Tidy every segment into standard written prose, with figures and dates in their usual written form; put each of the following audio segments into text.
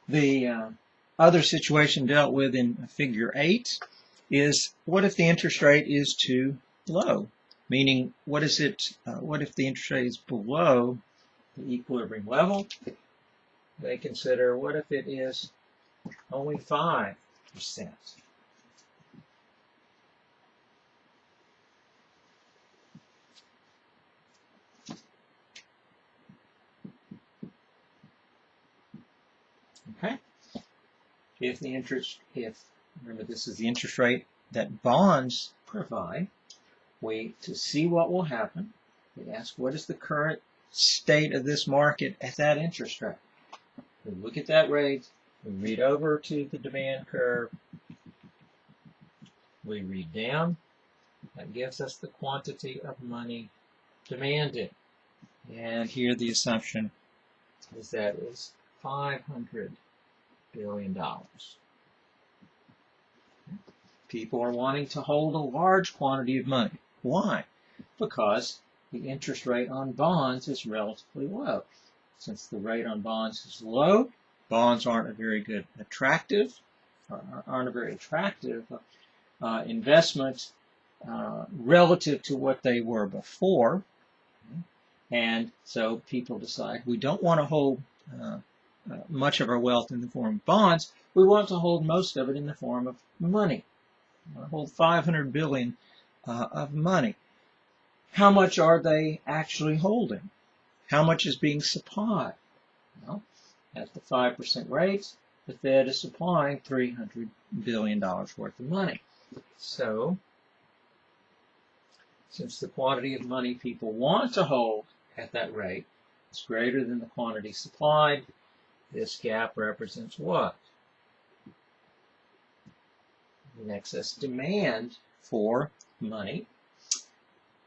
The other situation dealt with in figure 8 is what if the interest rate is too low? Meaning, what if the interest rate is below the equilibrium level? They consider what if it is only 5%? Okay. Remember, this is the interest rate that bonds provide. To see what will happen, we ask what is the current state of this market at that interest rate. We look at that rate, we read over to the demand curve, we read down, that gives us the quantity of money demanded. And here the assumption is that it's $500 billion. People are wanting to hold a large quantity of money. Why? Because the interest rate on bonds is relatively low. Since the rate on bonds is low, bonds aren't a very attractive investment relative to what they were before. And so people decide we don't want to hold much of our wealth in the form of bonds. We want to hold most of it in the form of money. We want to hold $500 billion of money. How much are they actually holding? How much is being supplied? Well, at the 5% rates, the Fed is supplying $300 billion worth of money. So, since the quantity of money people want to hold at that rate is greater than the quantity supplied, this gap represents what? An excess demand for money.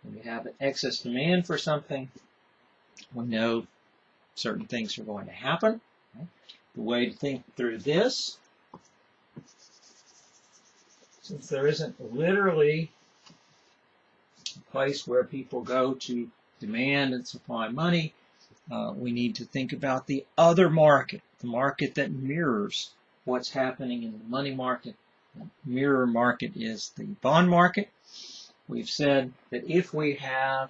When we have an excess demand for something, we know certain things are going to happen. The way to think through this, since there isn't literally a place where people go to demand and supply money, we need to think about the other market, the market that mirrors what's happening in the money market. The mirror market is the bond market. We've said that if we have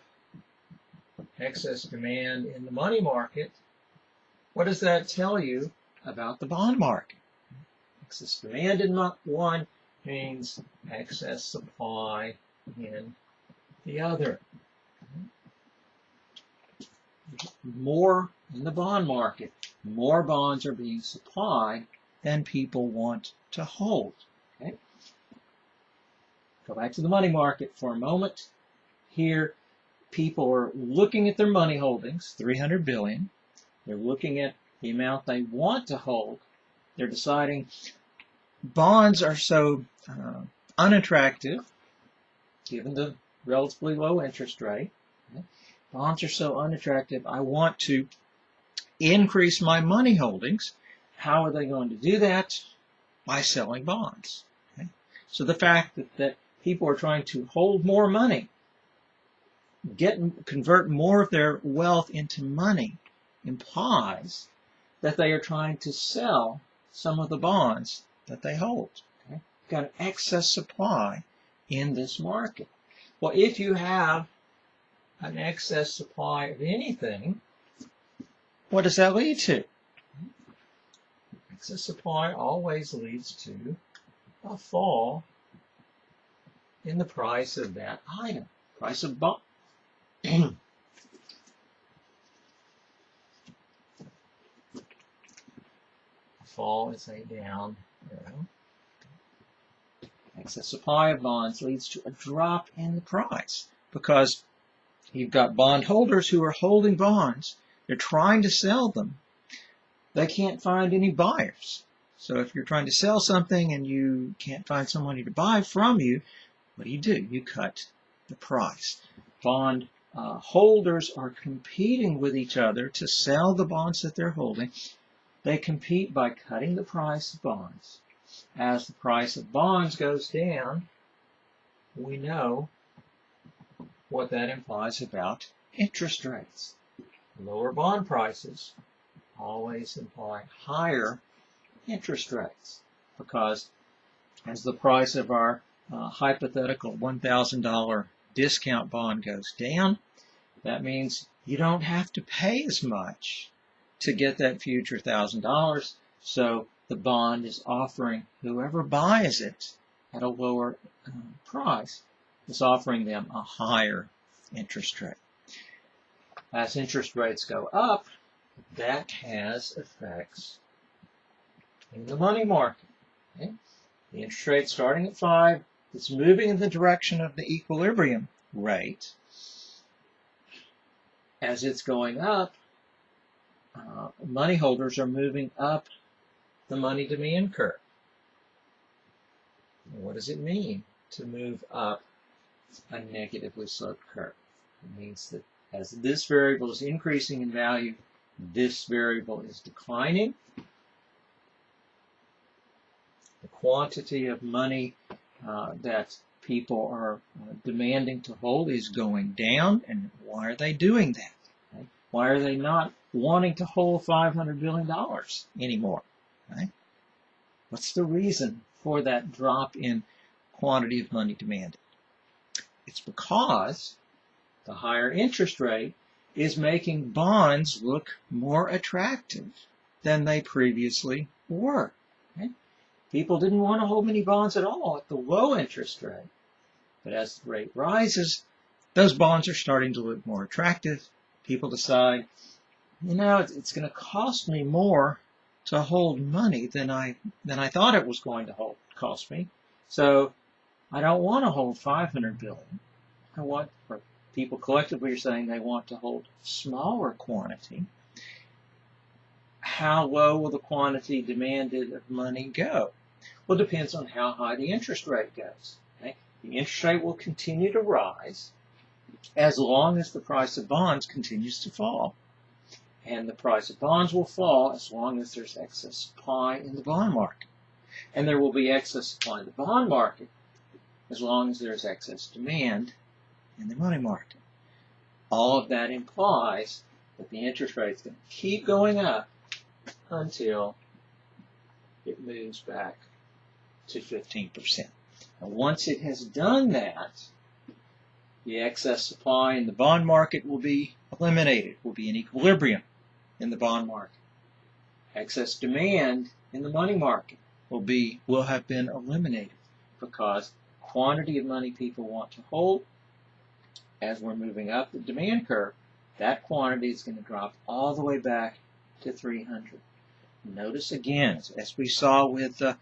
excess demand in the money market, what does that tell you about the bond market? Excess demand in one means excess supply in the other. More in the bond market, more bonds are being supplied than people want to hold. Okay? Go back to the money market for a moment. Here, people are looking at their money holdings, $300 billion. They're looking at the amount they want to hold. They're deciding bonds are so unattractive, given the relatively low interest rate. Okay? Bonds are so unattractive, I want to increase my money holdings. How are they going to do that? By selling bonds. Okay? So the fact that people are trying to hold more money, convert more of their wealth into money, implies that they are trying to sell some of the bonds that they hold. Okay? You've got an excess supply in this market. Well, if you have an excess supply of anything, what does that lead to? Excess supply always leads to a fall in the price of that item, price of bond. Fall is a down arrow. Excess supply of bonds leads to a drop in the price because you've got bondholders who are holding bonds. They're trying to sell them. They can't find any buyers. So if you're trying to sell something and you can't find somebody to buy from you, what do? You cut the price. Bond holders are competing with each other to sell the bonds that they're holding. They compete by cutting the price of bonds. As the price of bonds goes down, we know what that implies about interest rates. Lower bond prices always imply higher interest rates, because as the price of our hypothetical $1,000 discount bond goes down, that means you don't have to pay as much to get that future $1,000. So the bond is offering whoever buys it at a lower price is offering them a higher interest rate. As interest rates go up, that has effects in the money market. Okay? The interest rate starting at 5, it's moving in the direction of the equilibrium rate. As it's going up, money holders are moving up the money demand curve. What does it mean to move up a negatively sloped curve? It means that as this variable is increasing in value, this variable is declining. The quantity of money that people are demanding to hold is going down. And why are they doing that? Okay? Why are they not wanting to hold $500 billion anymore? Okay? What's the reason for that drop in quantity of money demanded? It's because the higher interest rate is making bonds look more attractive than they previously were. Okay? People didn't want to hold many bonds at all at the low interest rate. But as the rate rises, those bonds are starting to look more attractive. People decide, you know, it's going to cost me more to hold money than I thought it was going to cost me. So I don't want to hold $500 billion. I want, or people collectively are saying they want to hold smaller quantity. How low will the quantity demanded of money go? Well, it depends on how high the interest rate goes. Okay? The interest rate will continue to rise as long as the price of bonds continues to fall. And the price of bonds will fall as long as there's excess supply in the bond market. And there will be excess supply in the bond market as long as there's excess demand in the money market. All of that implies that the interest rate is going to keep going up until it moves back to 15%. And once it has done that, the excess supply in the bond market will be eliminated, will be in equilibrium in the bond market. Excess demand in the money market will have been eliminated because the quantity of money people want to hold, as we're moving up the demand curve, that quantity is going to drop all the way back to 300. Notice again, as we saw with a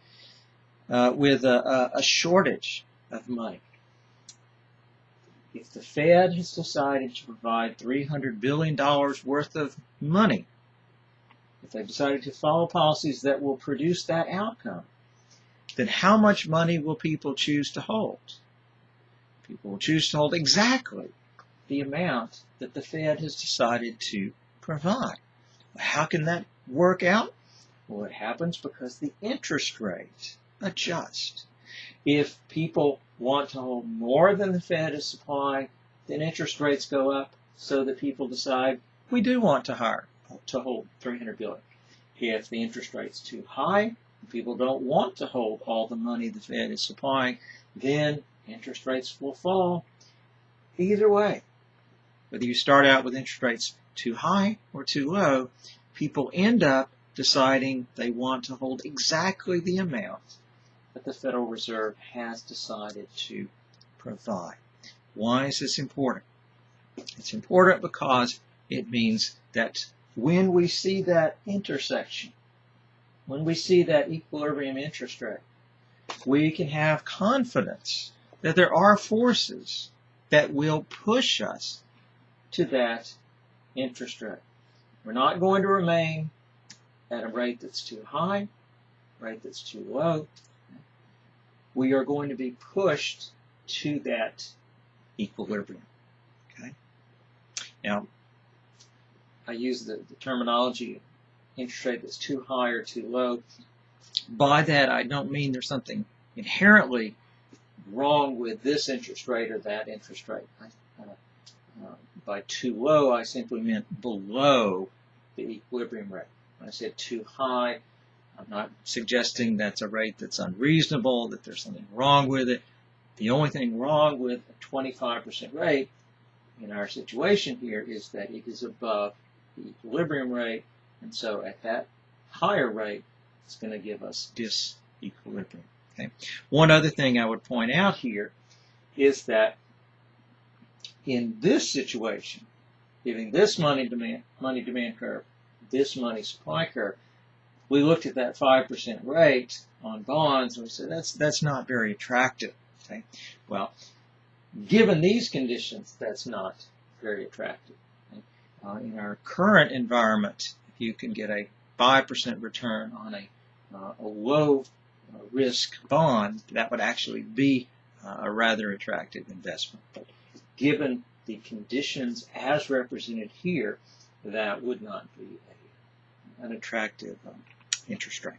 shortage of money, if the Fed has decided to provide $300 billion worth of money, if they've decided to follow policies that will produce that outcome, then how much money will people choose to hold? People will choose to hold exactly the amount that the Fed has decided to provide. How can that work out? Well, it happens because the interest rate adjusts. If people want to hold more than the Fed is supplying, then interest rates go up so that people decide, we do want to hold $300 billion. If the interest rate's too high, people don't want to hold all the money the Fed is supplying, then interest rates will fall. Either way, whether you start out with interest rates too high or too low, people end up deciding they want to hold exactly the amount that the Federal Reserve has decided to provide. Why is this important? It's important because it means that when we see that intersection, when we see that equilibrium interest rate, we can have confidence that there are forces that will push us to that interest rate. We're not going to remain at a rate that's too high, rate that's too low. We are going to be pushed to that equilibrium. Okay? Now, I use the terminology interest rate that's too high or too low. By that, I don't mean there's something inherently wrong with this interest rate or that interest rate. By too low, I simply meant below the equilibrium rate. When I said too high, I'm not suggesting that's a rate that's unreasonable, that there's something wrong with it. The only thing wrong with a 25% rate in our situation here is that it is above the equilibrium rate, and so at that higher rate, it's going to give us disequilibrium. Okay. One other thing I would point out here is that in this situation, giving this money demand curve, this money supply curve, we looked at that 5% rate on bonds and we said that's not very attractive. Okay. Well, given these conditions, that's not very attractive. Okay. In our current environment, if you can get a 5% return on a low risk bond, that would actually be a rather attractive investment. But given the conditions as represented here, that would not be an attractive interest rate.